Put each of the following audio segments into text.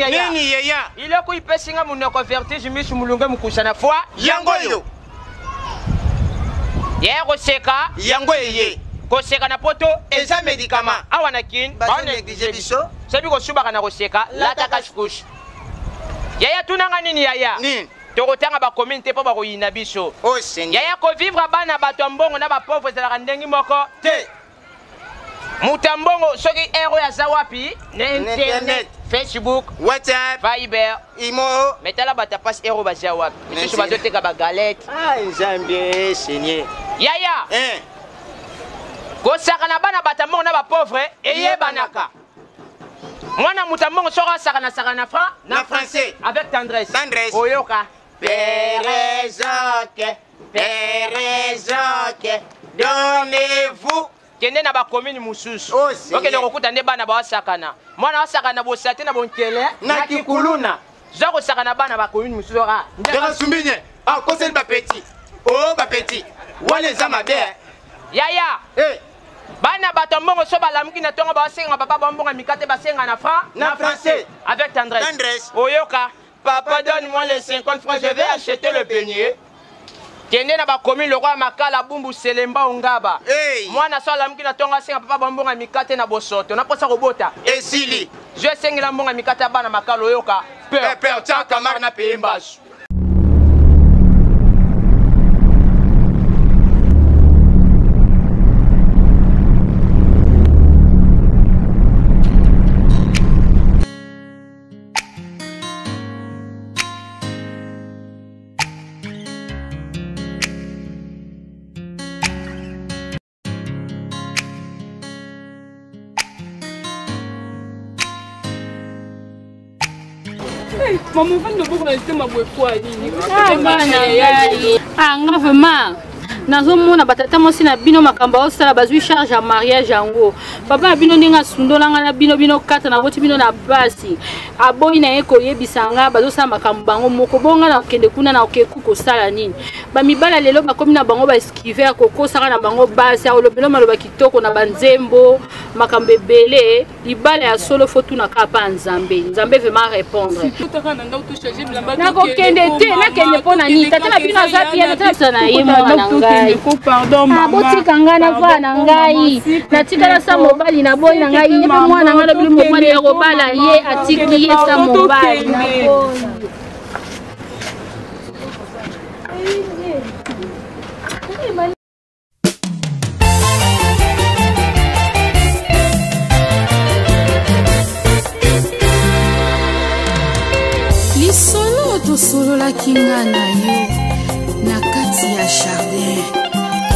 yaya. Nini yaya. Il est quoi il peut signer mon vertige mis sur mulunga mukusana foi. Yangoyo. Yaya koseka. Yangoye. Koseka na poto eza médicament. Awana kin. Ba négliger biso. Sebi ko suba kana koseka lata kashkush. Yaya tunanga nini yaya? Nini? Tokotanga ba communauté po ba ko yina biso. Oh Seigneur. Yaya ko vivre bana bato mbongo na ba pauvre za ndengi moko. Te. Mutambongo soki ero ya zawapi na internet, Facebook, WhatsApp, Viber, Imo. metala bata passe ero ba zawapi. Misusu bazoteka ba galette. Ah Nzambe Seigneur. Yaya. Kosaka na bana batambongo na ba pauvre eyebanaka. Mwana mutambongo soka saka na franc na français avec tendresse. Tendresse. Oyoka. Pérézoque, Pérézoque, donnez-vous. Kende na ba commune mususu. Oh Seigneur. Ok donc okuta nde bana ba sakana. Mwana wasakana bo sate na bonkele na kikuluna. Zako sakana bana ba commune mususu ra. Ndaka sumbinye. Ah conseil ba petit. Oh ba petit. Wale za mabe. Yaya. Bana batombongo so balamuki na tonga ba senga papa bombonga mikate ba senga na franc na français avec tendresse. Tendresse. Oyoka. Papa donne-moi les 50 francs, je vais acheter le beignet. Kende na ba commune le roi makala bumbu selemba ongaba. Mwana so alamuki na tonga senga papa bombonga mikate na bosoto. Na posa kobota. Esili. Je sengi la mbonga mikate bana makala oyoka. Peur tia kamar na pembas. Maman, on va nous rester ma boîte quoi? Ah, vraiment. Nazomona batata mosi na bino makamba osala bazwi charge ya mariage yango. Papa bino ndinga sundolanga na bino kata na boti bino na basi. Aboyi na eko yebisanga bazosala makambo bango moko bonga na kende kuna na okeku kosala nini. Ba mibala lelo bakomi na bango ba esquiver kokosaka na bango basi ya olobelo maloba kitoko na banzembo makambo ebele libala ya solo fotu na kapa nzambe. Nzambe vraiment répondre. Na kokende te na kende pona ni tata na bino azapi ya tata na yemo na pardon maman. Botika ngana va na ngai. Natika sa mobali na boy na ngai. Ye mwana ngana bili mobali ya kobala ye atiki ye sa mobali na boy. Lisolo to solo la kinga na yo. Na kati ya jardin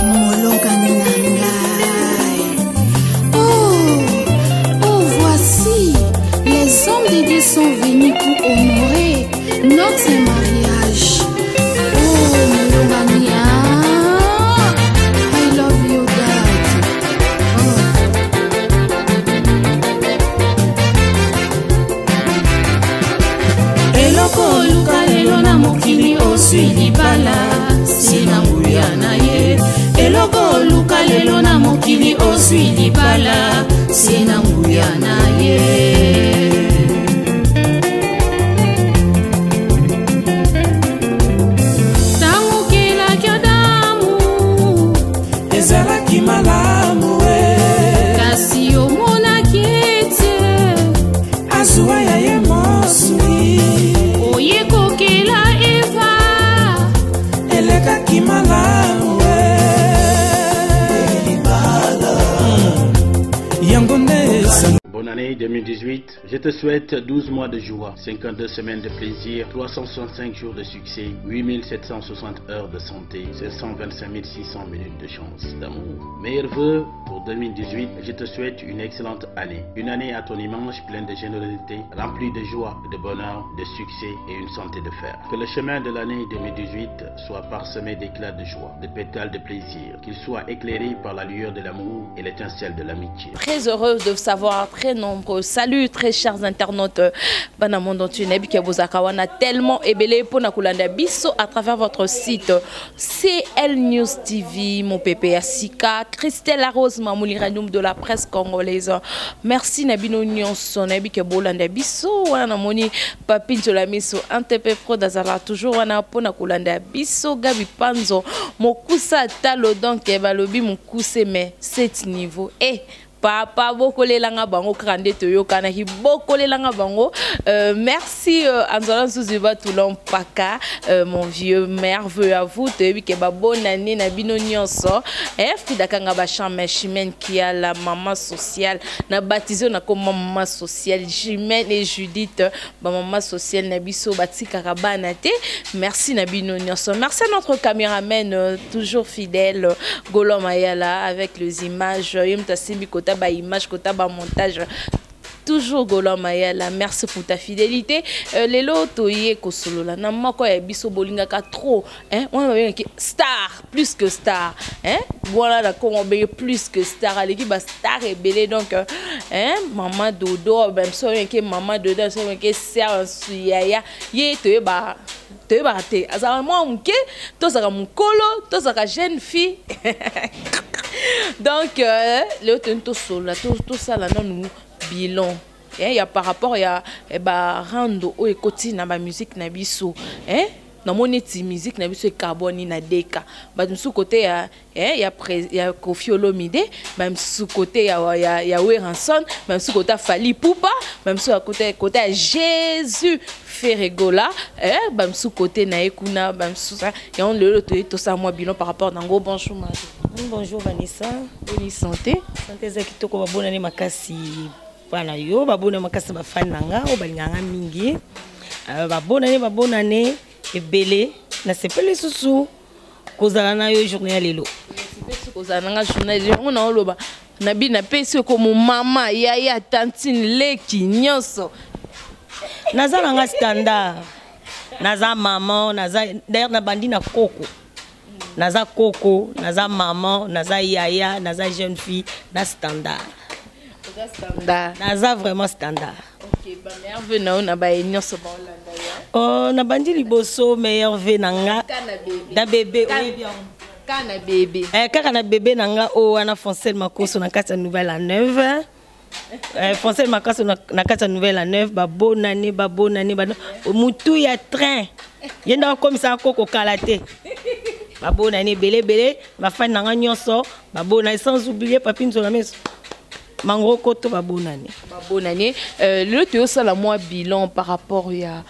molongani na ngai. Oh, voici les hommes de Dieu sont venus pour honorer notre mariage. Oh, molongani, I love you, Dad. Eloko luka lelo na mokili osui libala. Sina nguya na ye eloko luka lelo na mokili osui libala sina nguya na ye tango kila kyodamu ezalaki malamu kasi omonaki ete azuwa ya ye mosui oyekokela eva Bonne année 2018, je te souhaite 12 mois de joie, 52 semaines de plaisir, 365 jours de succès, 8760 heures de santé, 725 600 minutes de chance, d'amour. Meilleurs vœux pour 2018, je te souhaite une excellente année. Une année à ton image pleine de générosité, remplie de joie, de bonheur, de succès et une santé de fer. Que le chemin de l'année 2018 soit parsemé d'éclats de joie, de pétales de plaisir, qu'il soit éclairé par la lueur de l'amour et l'étincelle de l'amitié. Très heureuse de savoir, très nombreux. Salut très chers internautes. Banamondo Tunebi que vous a tellement ébélé pour Nakulanda Bisso à travers votre site CL News TV, mon pépé Asika, Christelle Rose, maman. Mamuli Radium de la presse congolaise. Merci Nabino Nyonso, Nabi Kebolanda Biso, wana moni Papin Tolamiso, Antepe Pro Dazala, toujours wana pona Kulanda Biso, Gabi Panzo, Mokusa Talo donc Balobi Mokuse mais 7 niveau. Papa bokole langa bango krande toyo kana hi bokole langa bango. Merci Anzolan Souziba Toulon Paka, mon vieux merveilleux à vous te que ba bonne année na bino nyonso Frida Kanga ba chamé Chimène qui a la maman sociale na baptisé na comme maman sociale Chimène et Judith ba maman sociale na biso batika kabana te. Merci na bino nyonso. Merci à notre caméraman toujours fidèle Golo Mayala avec les images yimta simbi kota ba image kota ba montage toujours Golo Mayala. Merci pour ta fidélité. Les loto yé kosolola na mako ya biso bolinga ka trop on va bien star plus que star voilà la comment plus que star l'équipe ba star et belé donc maman dodo même so que maman dodo so que sert suyaya yé te ba te azala moi mke to saka mukolo to saka jeune fille donc le tento sola tout ça là non bilan il y a par rapport il y a rando o ekoti na ba musique na biso na moneti musique na biso carbone na deka ba sous côté il y a Kofi Olomide même sous côté il y a Weranson même sous côté Fali Poupa même sous côté Jésus Ferregola même sous côté na ekuna même sous ça et on le tout ça moi bilan par rapport nango bonjour bonjour Vanessa bonne santé za kitoko ba bonane makasi pana yo ba bonane makasi ba fan nanga o balinganga mingi ba bonane ebele na sepele susu kozala na yo journée ya lelo kozala na journée lelo na oloba na bi na pesi ko mama yaya tantine leki nyonso naza nga standard naza maman naza d'ailleurs na bandi na koko naza koko naza maman naza yaya naza jeune fille na standard naza vraiment standard. OK ba merveille na ona ba nyonso ba olanda ya oh na bandi liboso merveille nanga da bébé kana bébé kaka na bébé nanga o wana Foncel Makoso na kata nouvelle à 9 Foncel Makoso na kata nouvelle à 9 ba bonane mutu ya train yenda comme ça koko kalaté ba bonane belé ba fan nanga nyonso ba bonane sans oublier Papin Tolamiso Mangro koto ba bonane le teo sala moi bilan par rapport ya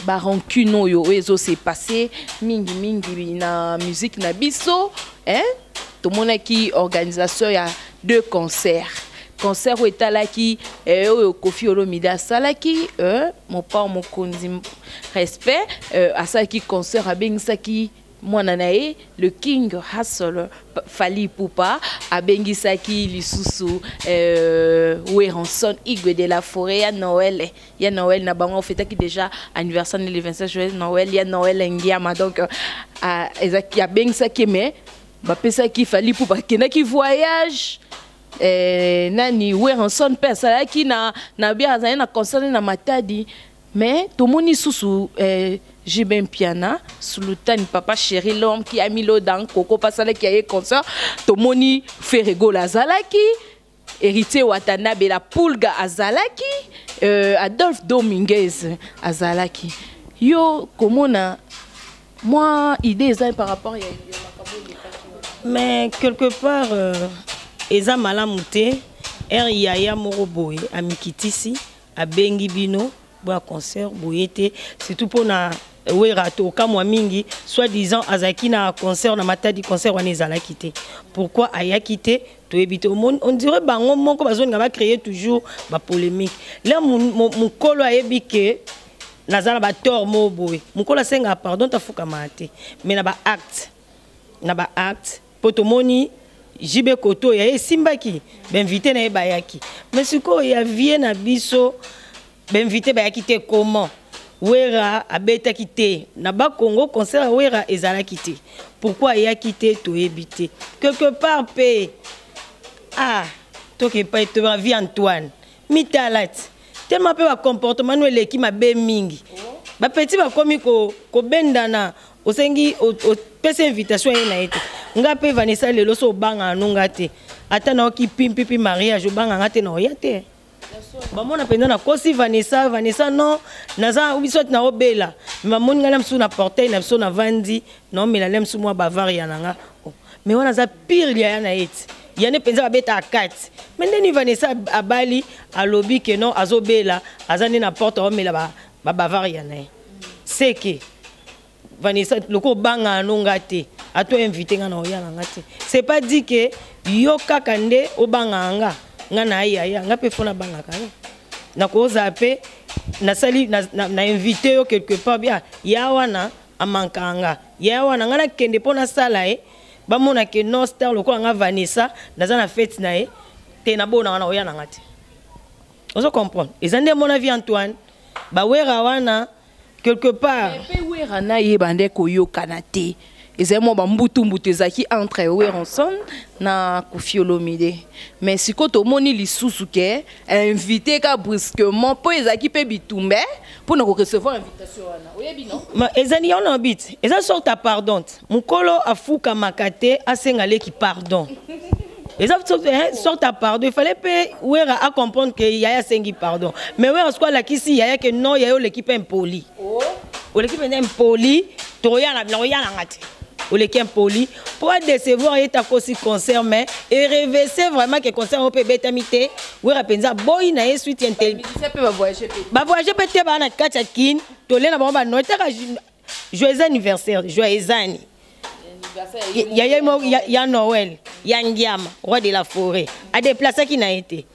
ba rancune yo ezo s'est passé mingi na musique na biso tout monde qui organisation ya 2 concerts concert etalaki Kofi Olomide salaki mon père mon konzi respect asalaki concert abengisaki mwana nae le King Hustle Fali Poupa abengisaki lisusu Weranson Igwe de la Forêt ya Noël na bango fetaki déjà anniversaire le 25 juillet Noël ya Noël ngiama donc ezaki abengisaki mais bapesaki Fali Poupa kenaki voyage nani Weranson pesalaki na bia za na concert na Matadi mais tomoni susu Jibin Piana Sultan papa chéri l'homme qui a mis l'eau dans Coco pasala qui a eu concert tomoni Ferregola Zalaki héritier Watanabe la Pulga Azalaki Adolphe Dominguez Azalaki yo komona moi idée ça par rapport à mais quelque part eza malamute Yaya Moroboy amikitisi abengi bino boa concert boyete surtout pour na werato kamwa mingi soi-disant azaki na concert na Matadi concert wana ezala quitté pourquoi aya quitté to ebite on dirait bango moko bazoni va créer toujours ba polémique là mon kolo ayebi ke nazala ba tort mo boy mon kolo senga pardon ta fuka mate mais na ba acte potomoni Jibe Koto ya simbaki benvité na bayaki mais siko ya vie na biso benvité bayaki te comment Wera abeta quitté na ba Congo concert Wera ezala quitté pourquoi ya quitté to ebité quelque part pe to ke pa to vie Antoine mitalat tellement pe ba comportement no eleki mabe mingi ba petit ba komi ko bendana osengi o pesa invitation na ete nga pe Vanessa lelo so banga nunga te ata na ki pimpi mariage banga ngate na oya te bamona penza na kosi Vanessa non naza ubisot na obela mamoni ngala msu na portail na msu na vandi non mela lem msu mwa bavaria nanga mais wana za pire ya na eti yane penza babeta akati mais ndeni Vanessa abali alobi ke non azobela azani na porte o mela ba bavaria na c'est que Vanessa loko banga nunga te ato invité nga na oya nanga te c'est pas dit que yo kaka nde obanga nga na aya nga pe fona banga ka na ko zape na sali na invité yo quelque part bien ya wana amankanga ya wana nga na kende pona sala ba mona ke no star loko nga Vanessa naza na fête na te na bona na oya nanga te ozo comprendre ezande mon avis Antoine ba wera wana quelque part pe wera na bande ko yo kanate ezemo ba mbutu ezaki entre Weronson na Koffi Olomide mais siko to moni lisusu ke invité ka brusquement po ezaki pe bitumbe pour na recevoir invitation wana oyebi non ma ezani on habite eza sorta pardon mukolo afuka makate asengale ki pardon eza sorta pardon il fallait pe wera à comprendre que yaya sengi pardon mais wera quoi la kisi yaya que non yaya l'équipe impoli oh l'équipe impoli to yana ngati ou l'équipe impoli pour décevoir et ta aussi concert mais et reverser vraiment que concert au PB tamité wera penza boy na suite intelligent ba voyager peut-être ba na kacha kin to le na ba no ta joyeux anniversaire joyeux anniversaire il y a Noël, il y a Ndiama, roi de la forêt. A déplacer qui n'a été.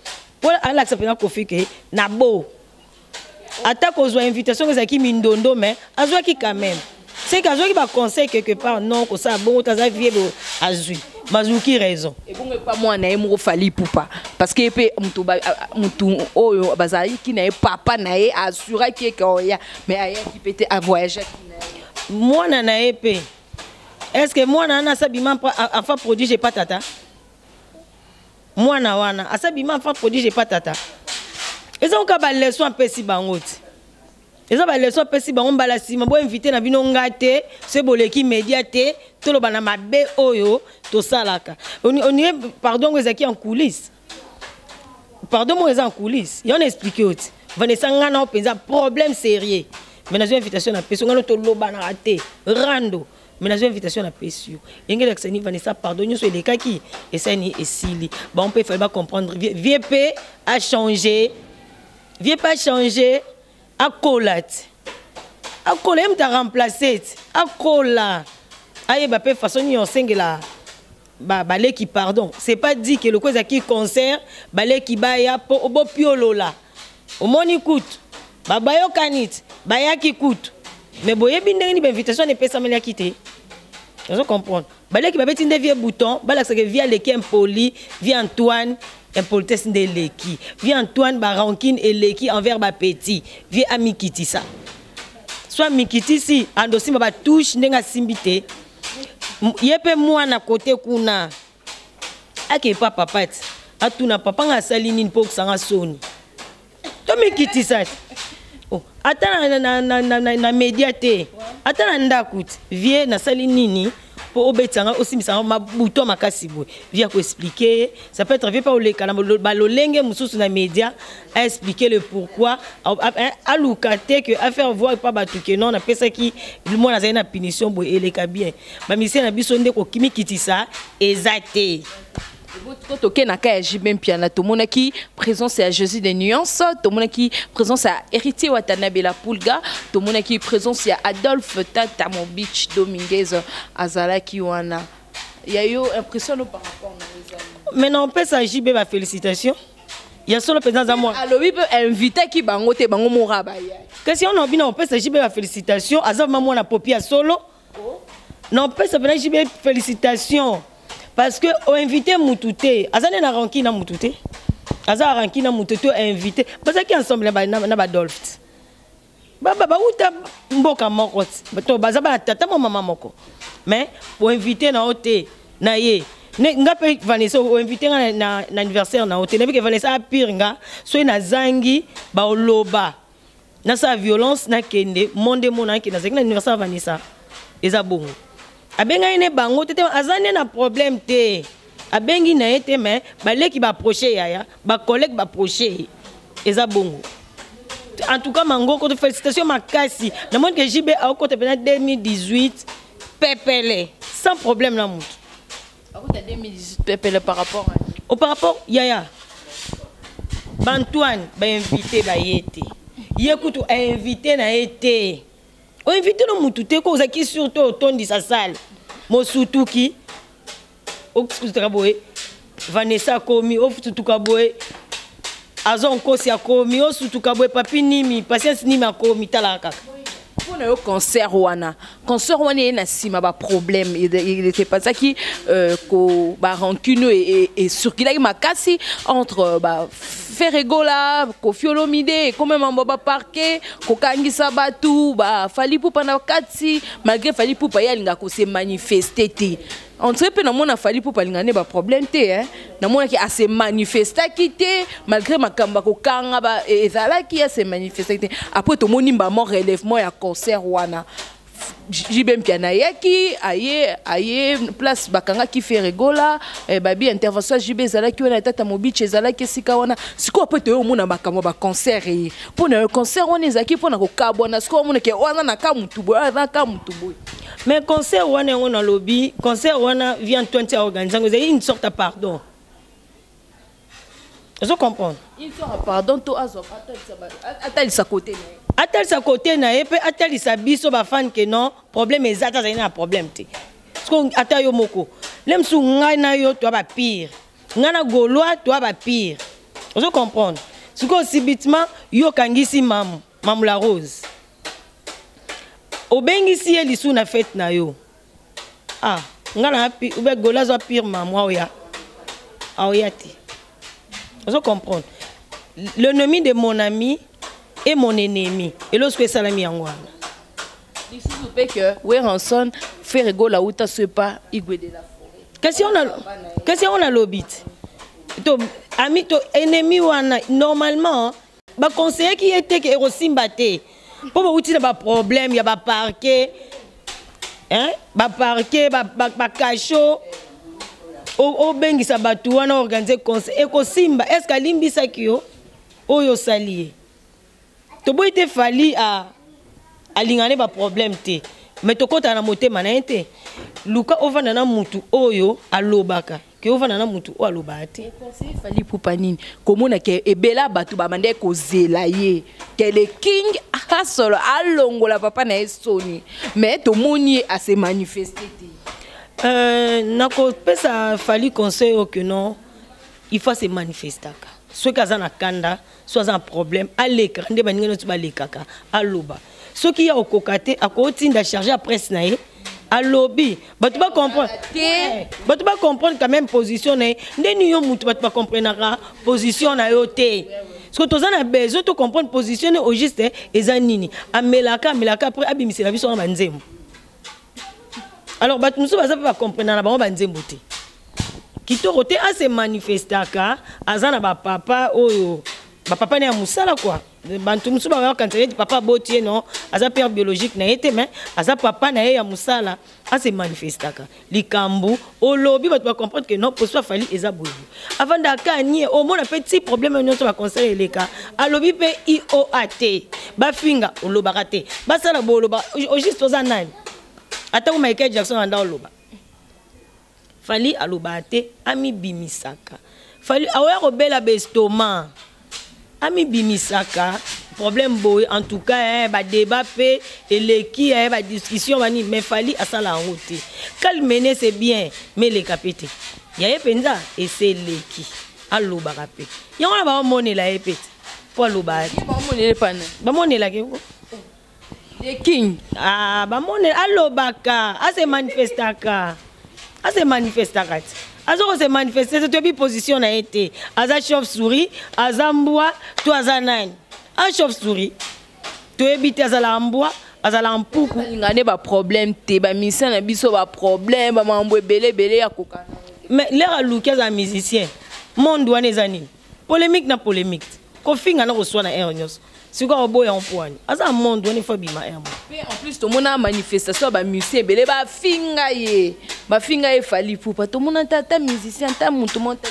Pour l'accepter na Koffi que na beau. Attaque aux invitations que qui mindondo mais azwa qui quand même. C'est qu'azwa qui va conseil quelque part non que ça bon t'as vie azui. Mazuki raison. Et bon pas moi na emo fali poupa parce que pe mutu oyo bazali qui na papa na assura qui que oya mais aya qui peut à voyager moi na épée. Est-ce que moi na sabima enfant produit j'ai pas tata moi na wana asabima enfant produit j'ai pas tata ils ont ka ba leçon pesi bangote ils ont ba leçon pesi bango mbala sima bo inviter na bino ngate c'est boleki médiaté to lo bana mabe oyo to salaka on est pardon ezaki en coulisses pardon moi en coulisses y on expliqué autre Vanessa ngana o penza problème sérieux mais na invitation na pesi ngano to lo bana raté rando mais la invitation à Pessio. Il y a des Vanessa pardon, nous sommes les cas qui et ça ni et Sili. Bon, on peut faire comprendre. VP a changé. VP a changé. À colate. À colate, on t'a remplacé. À cola. Aïe, bah, peu façon ni on single là. Balé qui pardon. C'est pas dit que le cause qui concert. Balé qui baya pour au beau piolo là. Au moni coûte. Babayo kanit. Baya qui coûte. Mais boye bindé ni invitation ne peut pas me quitter. Vous comprenez? Balé qui babeti des vieux boutons, balak que via l'équipe impoli, via Antoine impolitesse de l'équipe, via Antoine barankin et l'équipe envers ba petit, via amikiti ça. Soit mikiti si endosi ba touche ndenga simbité. Yepe moi na côté kuna. Ake papa pat. Atuna papa nga salini pour sanga soni. To mikiti ça. Attends na médiaté attends ndakut vie na sali nini pour obetanga aussi misanga mabuto makasi boy vient ko expliquer ça peut être vie pas le kana balolenge mususu na média a expliquer le pourquoi a lukate que à faire voir pas batu que non na pesa qui moi na zana punition boy eleka bien ba mission na biso ndeko kimi kitisa exacté. Quand on a piano, tout le monde qui présence à Jésus des nuances, tout le monde qui présence à Héritier Watanabe la Pulga, tout le monde qui présence à Adolphe Tata Beach Dominguez Azala qui wana. Il y a eu impression par rapport à mais non pas ça JB ma félicitation. Il y a solo présence à moi. Alors il peut inviter qui bangote bango moraba. Question on bien on peut ça JB ma félicitation, azam moi na popi à solo. Non pas ça JB félicitation. Parce que on invité Moutouté, azane na rankina Moutouté. Azana rankina Moutouté invité parce que ensemble na Badolphe. Baba uta mboka moko. To bazaba tata maman moko. Mais pour inviter na hôtel na ye. Nga pe Vanessa o invité na anniversaire na hôtel. Nebi que Vanessa a pire nga so na zangi ba oloba. Na sa violence na kende monde mona ki na zangi na anniversaire Vanessa. Eza bongo. abenga ine bango tete azane na problème te abengi na ete mais baleki ba proche yaya ba collègue ba proche eza bongo en tout cas mango ko félicitations makasi na monde que JB a côté pendant 2018 pepele sans problème na mutu a côté 2018 pepele par rapport yaya Bantoine ba invité ba yete yekutu a invité na ete o invité no mutu te ko zaki surtout otondi sa salle mosutuki okutuka boye Vanessa komi okutuka boye azon kosi akomi osutuka boye papi nimi patience nimi akomi talaka pour le concert wana na sima ba problème il était pas ça qui ko ba rancune et circulait makasi entre ba Ferregola ko Fiolomide ko même ba parquet ko kangisa batu ba fali poupa na kati malgré fali poupa yalinga ko se manifester ti on sait pe na mona fali poupa lingane ba problème te hein na mona ki a se manifester kité malgré makamba ko kanga ba ezala ki a se manifester te après to moni ba mon relèvement ya concert wana JB Mpiana yaki aye place bakanga ki Ferregola babi intervention JB zala ki wana tata mobiche zala ki sika wana siko peut to mona bakamo ba concert yi pour na concert wana ezaki pour na ko kabona siko mona ke wana na ka mutubo wana ka mutubo mais concert wana on a lobby concert wana vient 20 organiser vous avez une sorte de pardon je comprends une sorte de pardon to azop attends sa côté atel sa côté na epe atel sa biso ba fan que non problème ezata za ina problème te parce que ata yo moko lemsu ngai na yo to ba pire ngana golois to ba pire vous comprendre ce que subitement yo kangisi mam la rose obengisi elisu na fête na yo ah ngana pi ube golois zo pire mamwa oya aoyati vous comprendre le nom de mon ami et mon ennemi et lorsque salami angwana ici vous peut que Weranson Ferregola uta se pas igwe de la forêt question on a l'obit to ami to ennemi wana normalement ba conseiller qui était que Rosimba te pour ba uti ba problème ya ba parquet hein ba parquet ba cacho o bengi sa batu wana organiser conseil et ko simba est-ce que limbisa kio oyo salier to boy te fali a lingane ba problème te mais to kota na motema na ente luka ovana na mutu oyo alobaka ke ovana na mutu o alobate conseil fali poupa nini komona ke ebela batu ba mande ko zela ye ke le king asolo alongola papa na esoni mais to moni a se manifester te nako pesa fali conseil o que non il faut se manifester ka ceux qui ont un kanda, soit un problème, à l'écran, des bannières de balekaka, à l'oba. Ceux qui ont au cocaté, à côté de charger à presse naïe, à lobby. Mais tu vas comprendre. Mais tu vas comprendre quand même position naïe. Des nions moutou, tu vas comprendre la position naïe au thé. Parce que tu as besoin de comprendre position au juste et zanini. À melaka après abimisi la vie sur un banzem. Alors, tu ne vas pas comprendre la banzem. Qui te roté à se manifester car azana ba papa oyo ba papa ne musala quoi bantu musu ba quand papa botier non aza père biologique na été mais aza papa na ya musala à se manifester car likambu o lobby ba comprendre que non pour soi fali eza boyo avant d'aka ni au moins petit problème non to ba conseiller les cas a lobby pe IOAT ba finga o lobakate ba sala bolo ba au juste aux anan ata ko Michael Jackson anda o loba fali alobate ami bimisaka fali awa robela bestoma ami bimisaka problème boy en tout cas ba débat pe eleki ba discussion bani mais fali asala en route calmer c'est bien mais les capete ya penza et c'est leki aloba rapé ya on ba monela epete pour aloba ba monela pana ba monela ke les king ah ba monela alobaka ase manifestaka ase manifestaka azo se manifester c'est une position na été aza chauve-souris azambwa to azanani a chauve-souris to ebite azala mbwa azala mpuku ngane ba problème te ba mission na biso ba problème ba mambo belé ya kokana mais l'air aluki za musicien monde wana ezani polémique na polémique ko finga na ko swana ernyos Si quoi boy en point. Asa monde on faut bima en plus tout monde a manifestation ba musicien belé ba finga ye. Ba finga ye fali pour pas tout monde ta musicien ta mutu monta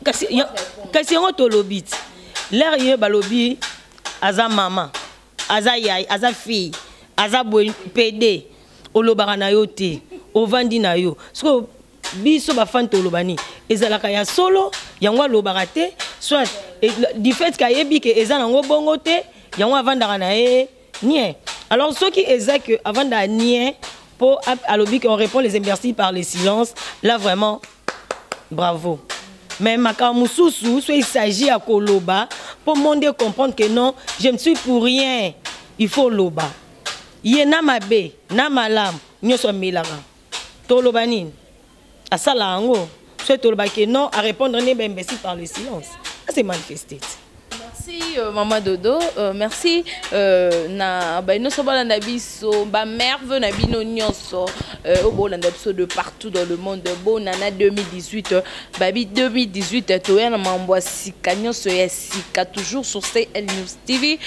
le kasi on to lobit. L'air ye ba lobby aza mama, aza yai, aza fille, aza boy PD. Olobara na yo te, ovandi na yo. So biso ba fan to lobani. Ezalaka ya solo, yango lobara te, soit du fait ka yebi ke eza nango bongo te, yango avandaka na ye nie. Alors ceux qui eza que avanda nie pour alobi qu'on répond les merci par le silence, là vraiment bravo. Mais makamususu, soit il s'agit à koloba pour monde comprendre que non, je ne suis pour rien. Il faut loba. Yé na mabe, na malam, nyoso milaka. Tolobani. À ça là, soit toloba que non, à répondre n'est pas imbécile par le silence. C'est manifesté. Merci Maman Dodo, merci na ba ino soba na biso ba merve na bino nyonso au bolanda biso de partout dans le monde. Bon nana 2018 babi 2018 toya na mambo sika nyonso ya sika toujours sur CL News TV,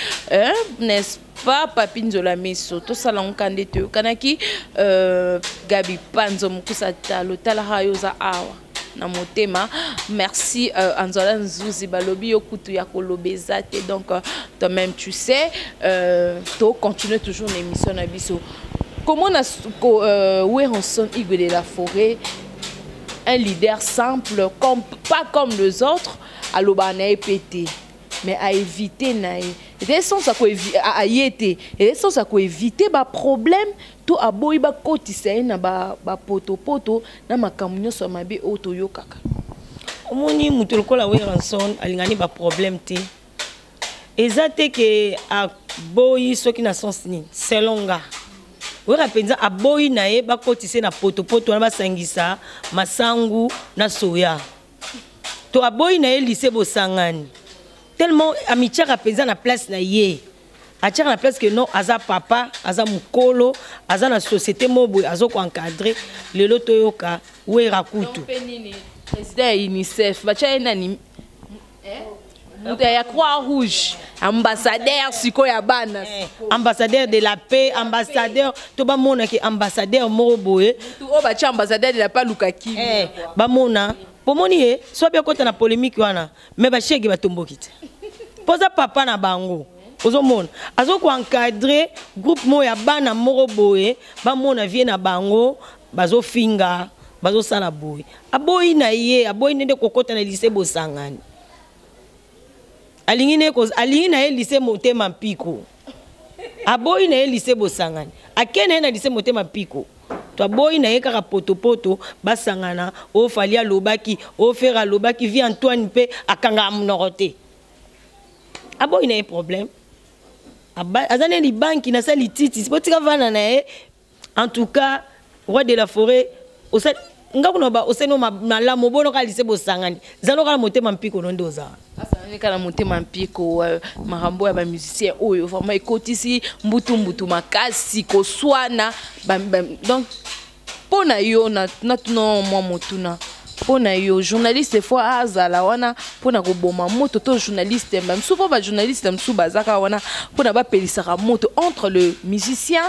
n'est-ce pas Papine Zola Miso to sala nkande te kanaki Gabi Panzo mukusa talo tala hayoza awa na motema. Merci Anzola Nzuzi balobi yokutu ya kolobeza te, donc toi-même tu sais to continuer toujours l'émission na biso. Comment Werenson Igwe de la Forêt, un leader simple comme pas comme les autres à l'obana pété mais à éviter naï et sans ça à yété et sans ça éviter ba problème to aboyi ba kotisa na ba poto na makamunyo so mabe oto yokaka omoni mutu lokola Werenson alingani ba problème te ezate ke aboyi soki na sens ni selonga wera penza aboyi na ye ba kotisa na poto na basangisa masangu na soya to aboyi na ye lycée Bosangani tellement amitié rapeza na place na ye atia na place que non aza papa aza mukolo aza na société mobo azo ko encadrer lelo toyoka wera kutu président UNICEF bacha nani ya Croix Rouge ambassadeur siko ya bana ambassadeur de la paix ambassadeur to ba mona ki ambassadeur moboye to o bacha ambassadeur de la paix lukaki ba mona pomoni e so bien kota na polémique wana mais ba chege batomboki te poza papa na bango ozomona azo ko encadrer groupe mo ya bana moko boye ba mona vie na bango bazo finga bazo sala boye aboyi na ye aboyi nende kokota na lycée Bosangani alingi na ye lycée Motema Mpiko aboyi na ye lycée Bosangani akene na lycée Motema Mpiko to aboyi na ye kaka poto basangana o falia lobaki o fera lobaki vi Antoine pe akanga mnorote aboyi na ye problème azane li banki na sali titi sipotika vana na ye. En tout cas roi de la forêt osa ngakuna ba oseno malamu bono ka lycée Bosangani zalo kala Motema Mpiko nondoza asana kala Motema Mpiko marambo ya ba musicien oyo vraiment ekotisi mbutu makasi ko swana donc pona yo na tuno mwa motuna pona yo journaliste fois azala wana pona ko boma moto to journaliste même souvent ba journaliste msu bazaka wana pona ba pelisaka moto entre le musicien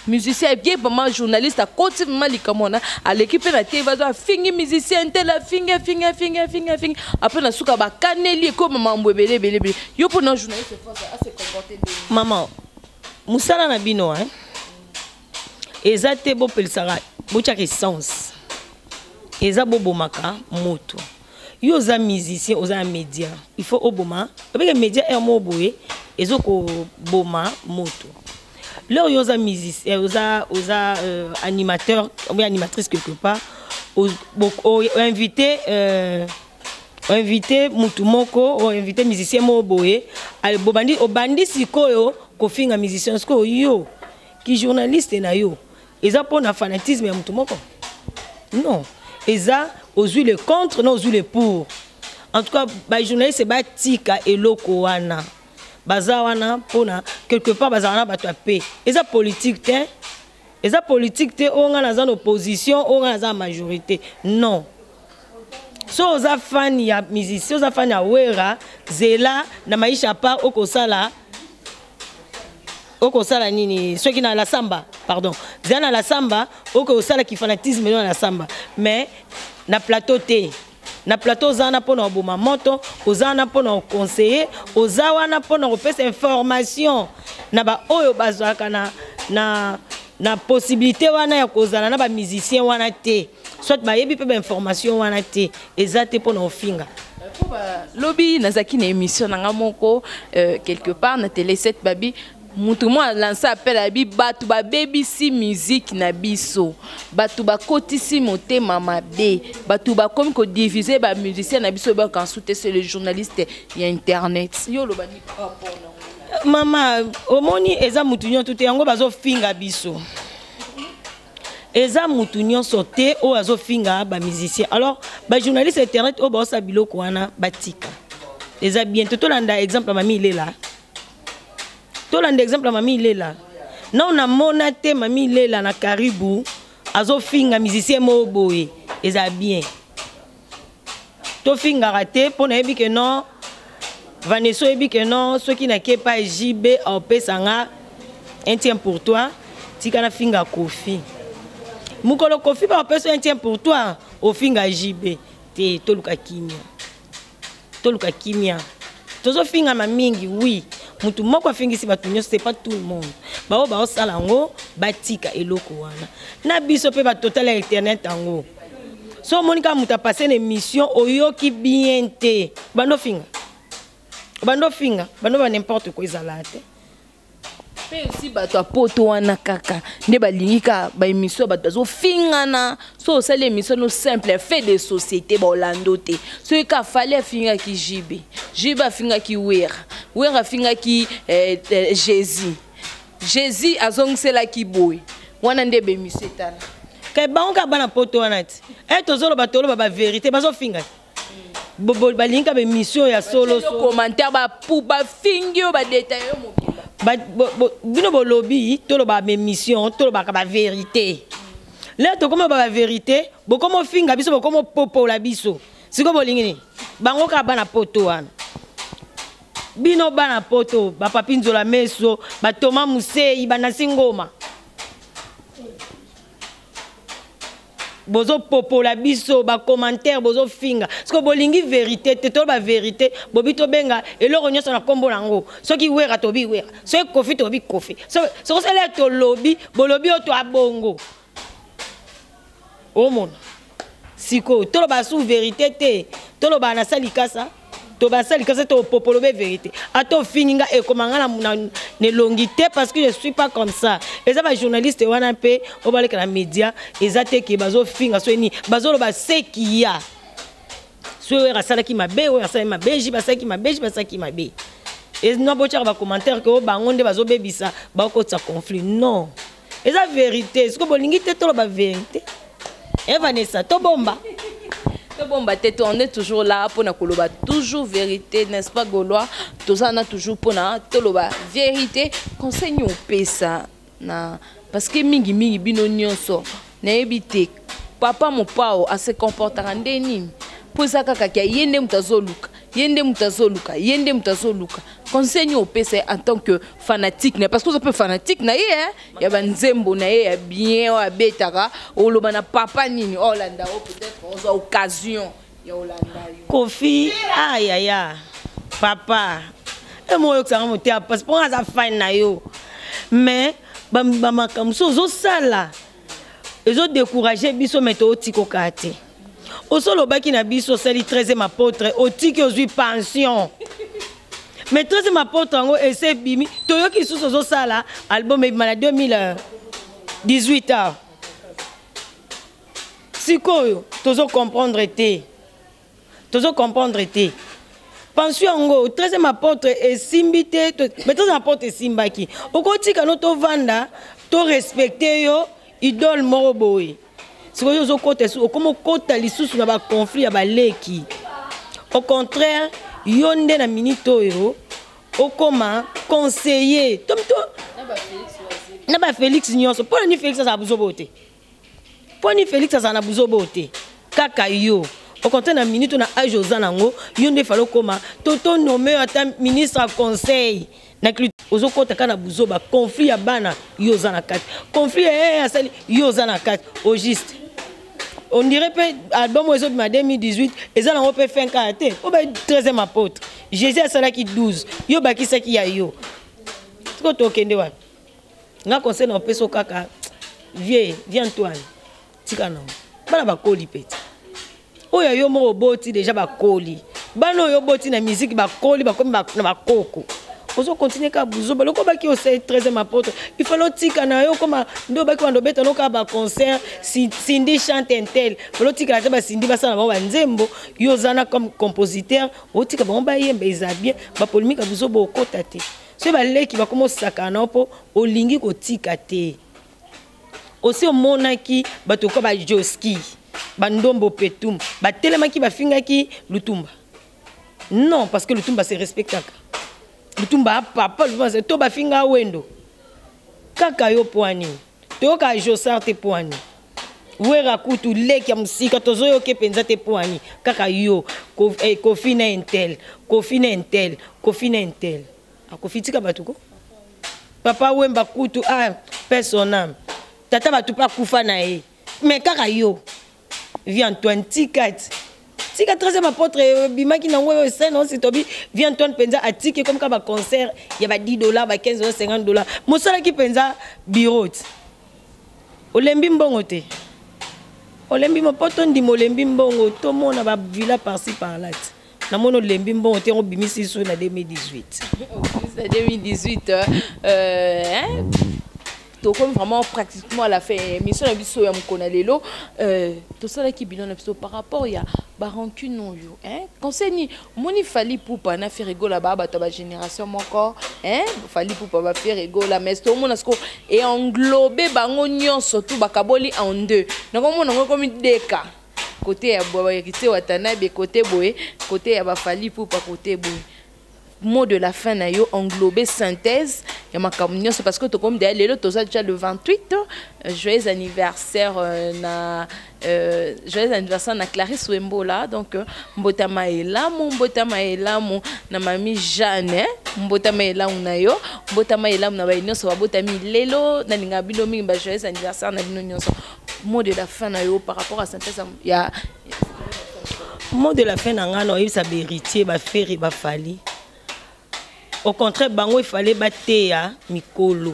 musicien et bien vraiment journaliste à côté malikamona à l'équipe na te va fingi musicien tel la finga après na suka ba kaneli comme mambo belé yo pour non journaliste faut assez comporter maman musala na bino ezate bo pelisaka bocha ke sens eza bobomaka moto yo za musicien oza média il faut oboma avec média et mo boye ezoko boma moto. Là, il y a musicien, animateur, ou bien animatrice quelque part, invité Mutumoko, ou invité musicien Moboé, au bandi sikoyo, kofinga musicien sko yo, qui journaliste na yo, ils ont pas un fanatisme à Mutumoko. Non, ils ont osé le contre, non osé le pour. En tout cas, les journalistes c'est batika et lokoana. Bazawana pona quelque part bazawana batwa paix eza politique te on a en opposition on a en majorité non so oza fan ya musicien oza fan ya wera zela na maisha pa okosala nini ceux qui na la samba pardon zela na la samba okosala ki fanatisme na la samba mais na plateau te na plateau zana pona oboma moto ozana pona conseiller ozawana pona opesa information na ba oyo bazwaka na possibilité wana ya kozala na ba musicien wana te soit ba yebi pe ba information wana te ezate pona ofinga lobi nazaki na émission nanga moko quelque part na télé 7 babi mutu mo lancé appel à bi batu ba BBC musique na biso batu ba kotisi motema mabe batu ba comme ko diviser ba musicien na biso ba kan souter c'est les journalistes ya internet yo lo bani mama omoni eza mutu nyonso te yango bazo finga biso eza mutu nyonso te o azo finga ba musicien alors ba journaliste internet o ba sa biloko wana batika eza bien to landa exemple mami Lela tolanda exemple mami Lela na on a monaté mami Lela na Caribou azo finga musicien mo boye eza bien to finga raté pour na yebi que non Vanessa yebi que non ceux qui na ke pas JB au pesanga un tien pour toi tika na finga Kofi mukolo Kofi ba pesa un tien pour toi au finga JB te toluka kimia tozo finga mamingi oui mutu moko afingisi batu nyonso c'est pas tout le monde bao bao sala ngo batika eloko wana na biso pe ba total internet ngo so monika muta passer une mission oyoki bien te bando finga bando ba n'importe quoi ezalate pe aussi bato apoto wana kaka nde balingika ba émission bato zo fingana so c'est l'émission no simple fait de société ba Orlando te so ka fallait finga ki jiba finga ki wera finga ki Jésus azongisela ki boy wana nde be émission tala kay banka bana poto wana ti tozolo batolo ba vérité bazo finga bobo balinga be mission ya solo commentaire ba pou ba fingio ba détail mo bino bolobi tolo ba mission tolo ba vérité là to comme ba vérité bo comme finga biso bo comme popo la biso siko bolingini bango ka bana poto wana bino bana poto ba papinzola meso ba Thomas Musei bana singoma bozo popo la biso ba commentaire bozo finga siko bolingi vérité te to ba vérité bobito benga eloko nyonso na kombo nango soki wera to bi wera soki kofi to bi kofi so sele to lobi bolobi o to abongo omona siko to ba sou vérité te to ba na salikasa to ba salikasa to popo lobe vérité ato fininga e komanga na ne longité parce que je suis pas comme ça les ba journalistes wana pe o ba leka na média ezate ki bazo finga so ni bazo lo ba sekia so era sala ki mabe o sala mabe ji ba saki mabe et non bo tshaka ba commentaire que o bangonde bazo bebisa ba ko tsa conflit non eza vérité ce que bolingi te to lo ba vérité et Vanessa to bomba on est toujours là pour nous koloba toujours vérité n'est-ce pas Gaulois tous on a toujours pour na toloba vérité conseil au pesa na parce que mingi bino nyonso na ebite papa mo pao a se comporter ndeni poza kaka kia yende mutazoluka conseil au pesa en tant que fanatique parce que vous êtes fanatique na ya banzembo na ya bien o abetaka o loba na papa nini Orlando peut-être aux occasions ya Orlando Kofi aya papa e mo yo tsanga motia parce que pour ça fine na yo mais ba makamso zo sala ezo décourager biso meto tiko kate au solo baki na biso sali 13e apôtre au tiki ozui pension mais 13e apôtre ngo ese bimi toyoki suso zo sala album na 2018 ans sikoyo tozo comprendre te pension ngo 13e apôtre esimbi te mais 13e apôtre esimbaki okotika no to vanda to respecter yo idole moko boye sikoyo ozo kota su okomo kota lisusu na ba conflit ya baleki au contraire yonde na minute oyo okoma conseiller tomto na ba Félix nyonso pour ni Félix za buzobote kaka yo au contraire na minute na âge aux anango yonde falo koma toto nommé ata ministre à conseil na ozo kota kana buzoba conflit ya bana yozana kat conflit asali yozana kat au juste on dirait que album aux autres 2018 et ça on peut faire karaté au 13e apôtre Jésus a sala ki 12 yo bakisa ki ya yo ko to kende wa nga conseil na peso kaka viens Antoine tika na bana ba koli peti oya yo mo boti déjà ba koli bana yo boti na musique ba koli ba komi na ba koko ozo continuer ka buzo ba loko ba ki o 13e apôtre il faut tika na yo comme ndo ba ki wando beta no ka ba concert Cindy chante un tel faut tika la ba Cindy ba sala ba nzembo yo zana comme compositeur o tika ba ba yembe ezabie ba polémique ka buzo bo kotate so ba leki ba komo sakana po olingi ko tika te aussi au monaki bato ko ba Joski bandombo petum ba telemaki ba fingaki Lutumba non parce que Lutumba se respecte Lutumba papa Lutumba c'est to ba finga wendo kaka yo poani to ka Josar te poani wera kutu leki ya musika tozo yo ke penza te poani kaka yo Kofi na intel akofitika batuko papa wemba kutu personnam tata batu pa kufa na e mais kaka yo viens Antoine tika 13e apôtre bimaki na ngwe scène on sitobi viens Antoine penza atike comme ka ba concert ya ba $10 ba $15 $50 mosala ki penza bureau olembi mbongo te olembi mopoto ndi molembi mbongo to mona ba villa par-ci par-là na mono lembi mbongo te obimisi so na 2018 donc comme vraiment pratiquement à la fin mission na biso ya mukona lelo to sala ki bilan na biso par rapport ya ba rancune non yo conseil ni moni fali poupa na faire rigola ba ba ta génération moko fali poupa ba faire rigola mais to mona sko et englober bango nyonso tout bakaboli en deux donc mona ngo comme deka côté ya boya kité watanabe côté boye côté ya ba fali poupa côté boye mot de la fin na yo englobé synthèse ya makamnyo c'est parce que to comme d'ailleurs to déjà le 28 joyeux anniversaire na Clarisse Wembola donc mbotama elamu na mami Jeanne mbotama elamu na yo mbotama elamu na ba nyonso ba botami lelo na linga bino mingi ba joyeux anniversaire na bino nyonso mot de la fin na yo par rapport à synthèse ya mot de la fin na ngano il sa héritier ba feri ba fali. Au contraire, bango il fallait battre mikolo.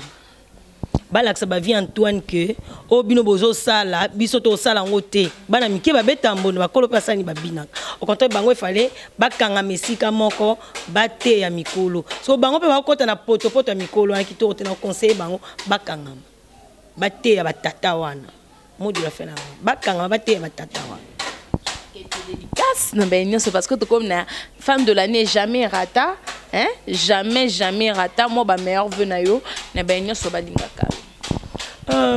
Balaksa ba vie Antoine que o bino bozo sala bisoto sala ngote. Bana mike ba betambo ba kolo pasa ni babina. Au contraire, bango il fallait bakanga mesika moko batte ya mikolo. So bango pe ba kota na poto ya mikolo an kito te na conseil bango bakanga. Batte ya batata wana. Modi la fena. Bakanga batte ya batata wana. C'est parce que comme la femme de l'année jamais rata jamais rata moi ba meilleur vœu na yo na benyo so balingaka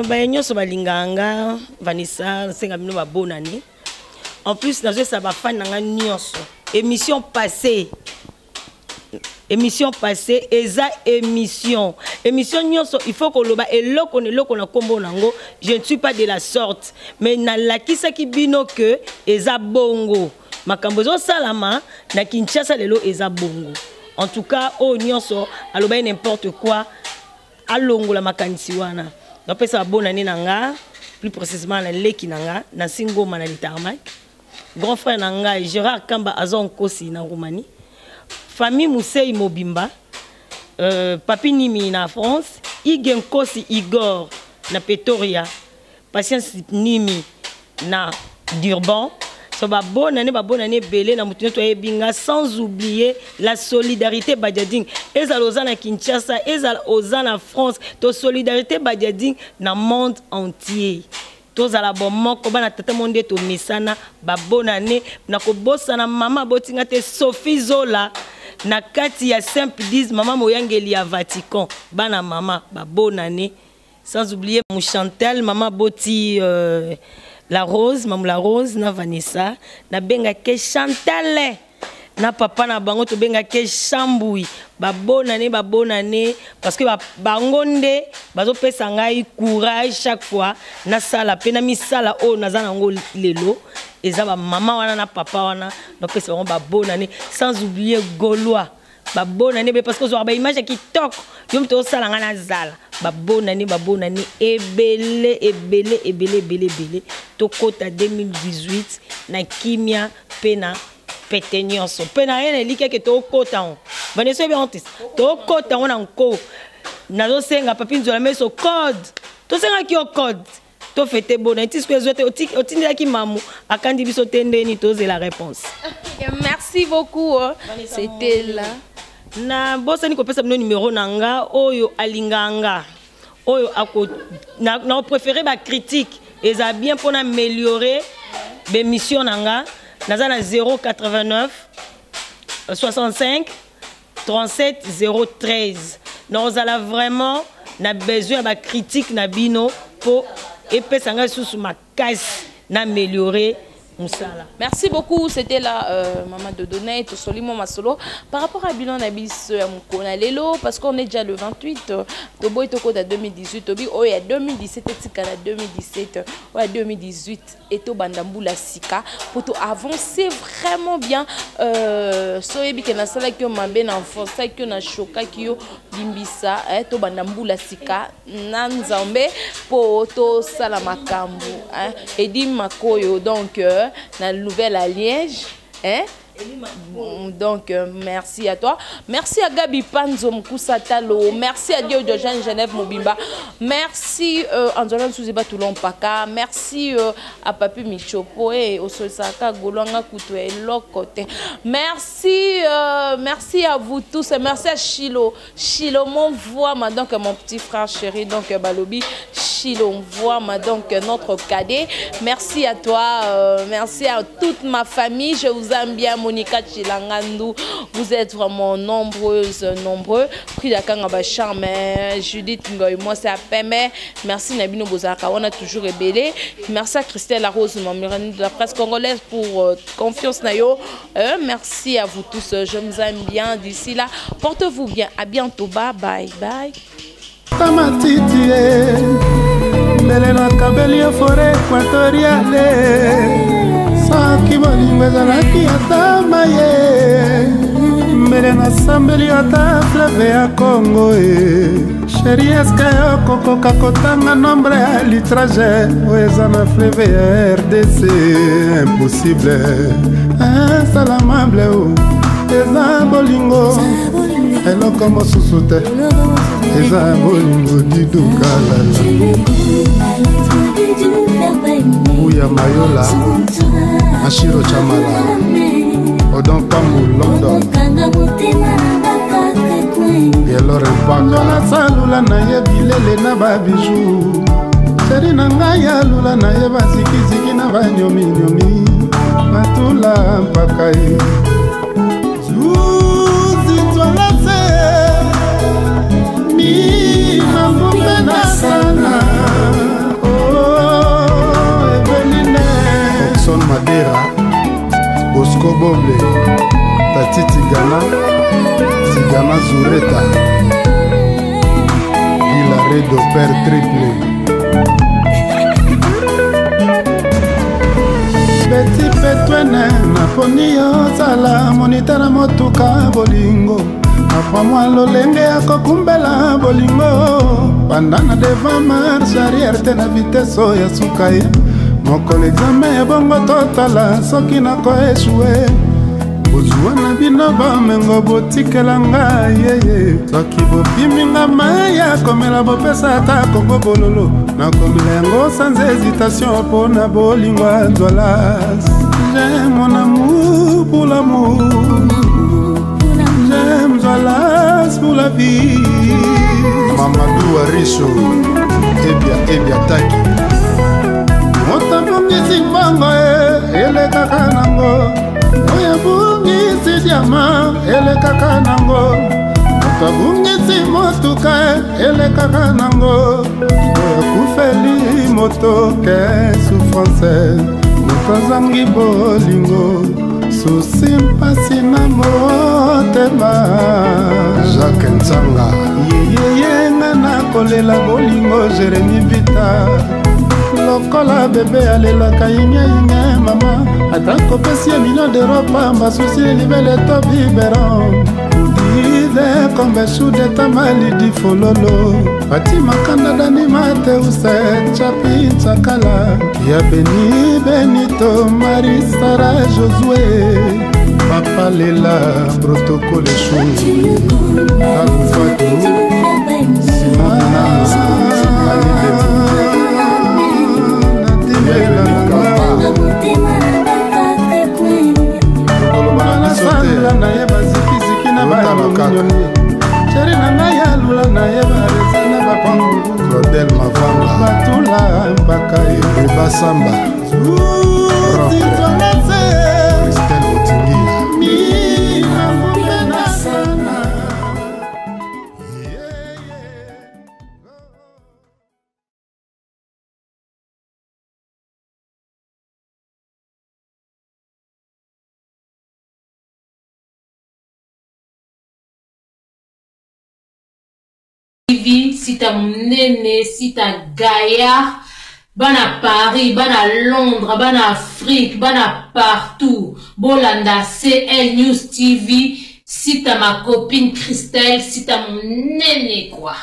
benyo so balinganga Vanessa senga bino ba bonne année en plus na ça ba fan na nyonso émission passée eza émission nyonso il faut que loba eloko na kombo nango je ne suis pas de la sorte mais na lakisa ki bino que eza bongo makambo zo salama na Kinshasa lelo eza bongo en tout cas o nyonso aloba n'importe quoi alongo la makanisi wana donc pesa bonne année nanga plus précisément na leki nanga na singoma na litarmac grand frère nanga Gérard Kamba azon kosi na Roumanie famille Mousseï Mobimba, Papi Nimi na France, Igen Kosi Igor na Pretoria, Patience Nimi na Durban, so ba bonne année belé na mutuneto ebinga sans oublier la solidarité Badiading. Ezal ozana Kinshasa, ezal ozana France, to solidarité Badiading na monde entier. Tous à la bonne moko bana tata monde to misana ba bonne année na ko bosana mama botinga te Sophie Zola na kati ya simple 10 mama moyangeli ya Vatican bana mama ba bonne année sans oublier mon Chantal mama boti la Rose maman la Rose na Vanessa na benga ke Chantal na papa na bango to benga ke Chambui babonane parce que bangonde bazo pesa ngai courage chaque fois na sala pe na misala o naza nango lelo eza ba mama wana na papa wana no pesa bango babonane sans oublier Gaulois babonane parce que zo ba image qui tok yom to sala ngana zala babonane ebele to kota 2018 na kimia pena pété nyonso pena ene like ke to kota on vaneso bien honte to kota on encore nazo senga papi nzola meso code to senga ki o code to fete bona tisque zote otindela ki mamu akandi biso tendeni to la réponse. Merci beaucoup, c'était là na bosa ni ko pesa no numéro nanga oyo alinganga oyo ako na préféré ba critique et ça bien pour améliorer be mission nanga naza na 089 65 37 013 nous allons vraiment na besoin ba critique na bino pour epesa nga sous ma casse na améliorer. Merci beaucoup, c'était là Maman Dodonay, Solimo Masolo. Par rapport à Bilan Nabis Mukona Lelo, parce qu'on est déjà le 28, Tobo et Toko de 2018, Tobi, oh, il y a 2017, et 2017, oh, il y a 2018, et Tobandambou la Sika, pour avancer vraiment bien. Soyebi que na sala qui m'a bien enfoncé, qui na choka qui yo bimbisa, Tobandambou la Sika, Nanzambe, pour to salamakambu, et dit Makoyo, donc. La nouvelle à Liège, hein? Donc merci à toi, merci à Gabi Panzo Mkousatalo, merci à Dieu de Jeanne Genève Mobimba, merci Anzolan Souziba Toulon Paka, merci à Papi Michopo et au Solsaka Golanga Koutou et Lokote. Merci merci à vous tous et merci à Chilo mon voix donc mon petit frère chéri donc Balobi Chilo voix donc notre cadet. Merci à toi, merci à toute ma famille, je vous aime bien. Monica Chilangandou, vous êtes vraiment nombreux. Prix d'Akanga Charme, Judith Ngoy, moi c'est à Pembe. Merci Nabino Bozaka, on a toujours ébélé. Merci à Christelle Larose, de la presse congolaise pour confiance Nayo. Merci à vous tous, je vous aime bien. D'ici là, portez-vous bien. À bientôt, bye bye bye. Saki bolingo ezalaki ata maye mbele nasambeli ata fleuve ya Congo sheri eske okokoka kotanga nombre ya litrage oyo eza na fleuve ya RDC impossible insalamable eza bolingo eloko mosusu te eza bolingo didukalala Bouya Mayola, Ashiro Chamala, Odon Pamou, London. Et alors la salula na yebilele na babijou. Seri na ngaya lula na yeba ziki na banyomi nyomi. Matula mpakai. Zuzi twala se. Mi mamumbe na sana. Madera, Bosco Boble, Tati Tigana Zureta, Hilary Doper Triple, Betty Petwene, Naponio Sala, Monitara Motuka Bolingo, Apamwa Lolenge Akokumbela Bolingo, Pandana devant marche arrière, tena vitesse ya Sukai. Moko l'examen bongo totala soki nako échoué bozwa na bino bamengo botikela ngai yeye soki bopiminga maya komela bopesa ata kongo bololo nakomela yango sans hésitation mpona bolingo nzolas j'aime mon amour pour l'amour j'aime nzolas pour la vie Mamadou Arisho ebia taki Otabungisi bango ele kaka nango Oyabungisi diama ele kaka nango Otabungisi motuka ele kaka nango Oyakufeli moto ke souffrance Moto zangi bolingo susi mpasi na motema Jacques Nzanga yeyeyenga nakolela bolingo Jérémi Vita lokola bebe alelaka yinyayinya mama atako pesi ya $1 million pamba susi libele to biberon ide kombe shude tamali di fololo pati makanda dani mate use chapi chakala ya beni benito marisara Josué papa lela protocole chou akufatu simona nasala na ye bazikiziki na baaminyoni chéri na ngai alula na ye bareza na bapangu Claudel Mavanga batula mpaka ye basamba Christelle Otingia mina mupenda sana. Sita Munene, Sita Gaïa, bana Paris, bana Londres, bana Afrique, bana partout. Bolanda CL News TV, Sita ma copine Christelle, Sita Munene quoi.